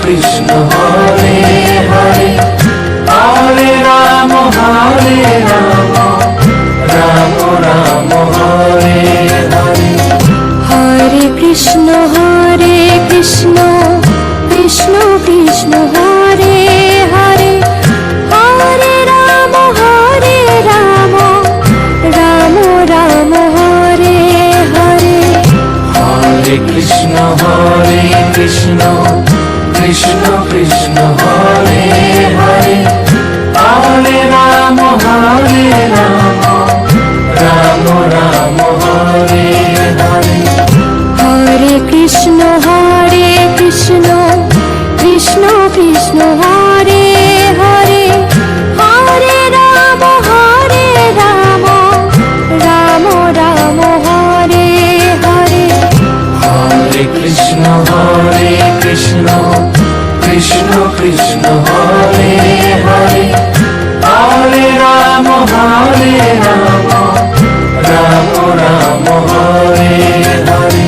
Krishna Hare Hare, Hare Ram Ram Ram Hare Hare. Hare Krishna Krishna Krishna Hare Hare, Hare Ram Ram Ram Hare Hare. Hare Krishna Krishna Krishna Krishna Hare Hare, Hare Ram Ram Ram Hare Hare. Hare Krishna Krishna Krishna Krishna Hare Hare, Hare Ram Ram Ram Hare Hare. Hare Krishna Krishna Krishna Krishna Hare Hare, Hare Ram Ram Ram Hare Hare.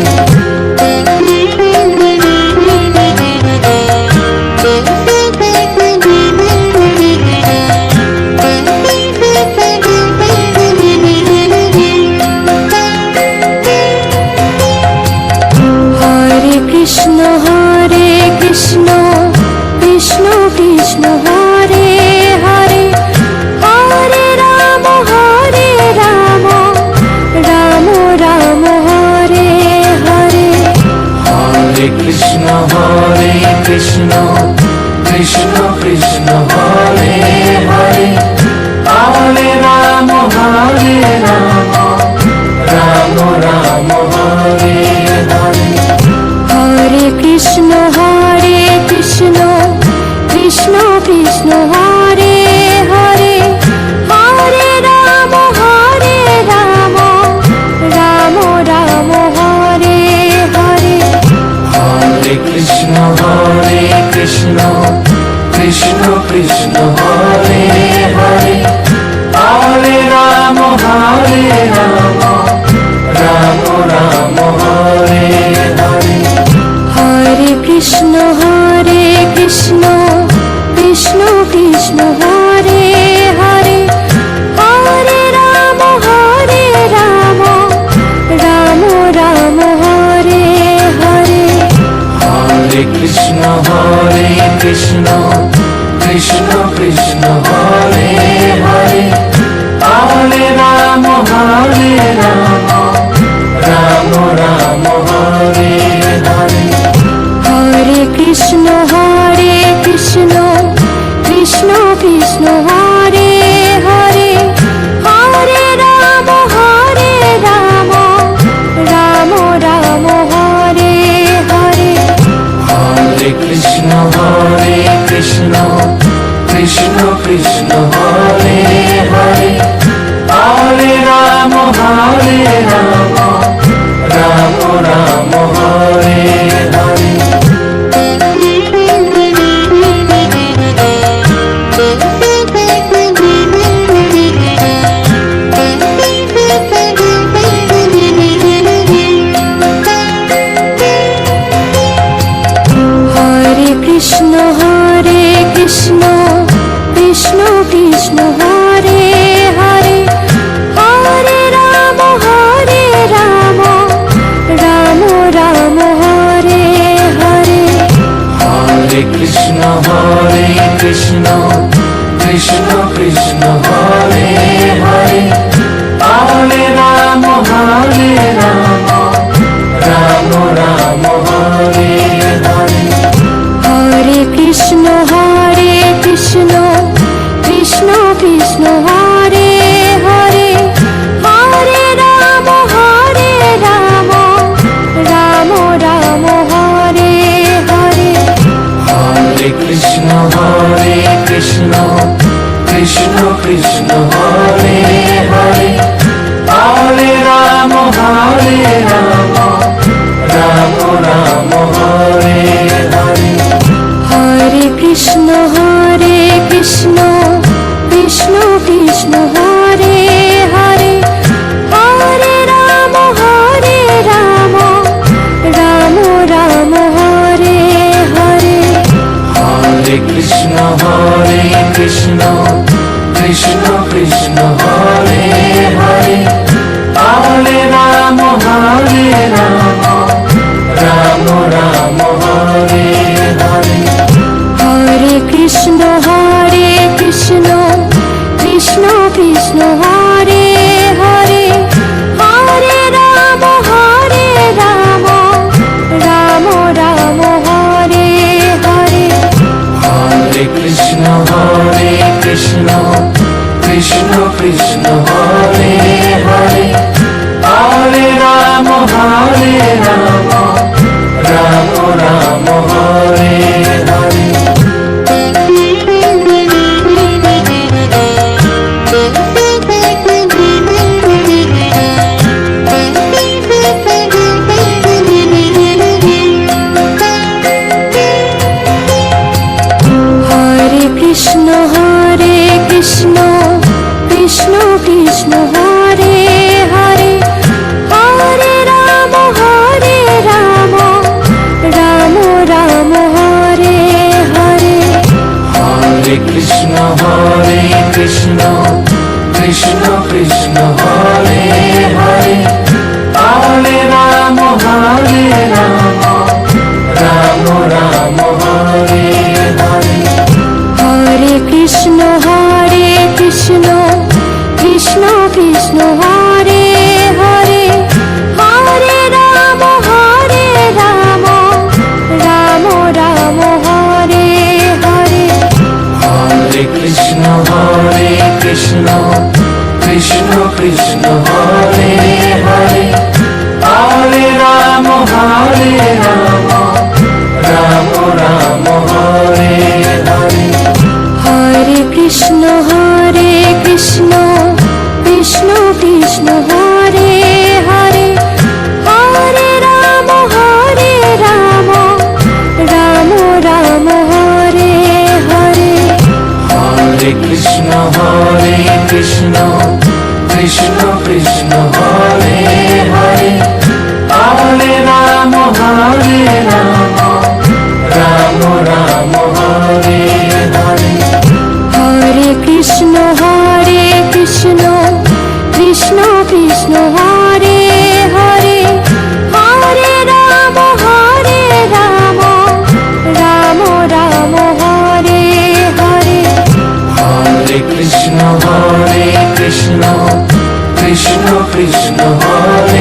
Hare Krishna Krishna Krishna Krishna Hare Hare, Hare Ram Ram Ram Hare Hare. Hare Krishna Krishna Krishna Krishna Hare Hare, Hare Ram Ram Ram Hare Hare. Hare Krishna Krishna Krishna Krishna Hare Hare, Hare Ram Ram Ram Hare Hare. Hare Krishna Krishna Krishna Krishna Hare Hare, Hare Ram Ram Ram Hare Hare. Hare Krishna Krishna Krishna Krishna Hare Hare, Hare Ram Ram Ram Hare Hare. Hare Krishna Krishna Krishna Krishna Hare Hare, Hare Ram Ram Ram Hare Hare. Hare Krishna Krishna Krishna Krishna Hare Hare, Hare Ram Ram Ram Hare Hare. Hare Krishna Krishna Krishna Krishna Hare Hare, Hare Ram Ram Ram Hare Hare. Hare Krishna Krishna Krishna Krishna Hare Hare, Hare Ram Hare Hare Hare Ram Ram Ram Hare Hare Hare Krishna Krishna Krishna Hare Hare Hare Ram Ram Ram Hare Hare Hare Krishna Krishna Krishna Krishna Hare Hare Hare Ram Ram Ram Hare Hare Hare Krishna Krishna Krishna Hare Hare Hare Ram Ram Ram Hare Hare Hare Krishna Krishna Krishna Krishna Hare Hare Hare Ram Ram Ram Hare Hare Hare Krishna Krishna Krishna Hare Hare Hare Ram Ram Ram Hare Hare Hare Krishna Krishna Krishna Krishna Hare Hare Hare Ram Ram Ram Hare Hare Hare Krishna Krishna Krishna Hare Hare Hare Ram Ram Ram Hare Hare Hare Krishna Krishna Krishna Krishna Hare Hare Hare Ram Ram Ram Hare Hare Hare Krishna Krishna Krishna Hare Hare Hare Ram Ram Ram Hare Hare Hare Krishna Krishna Krishna Krishna Hare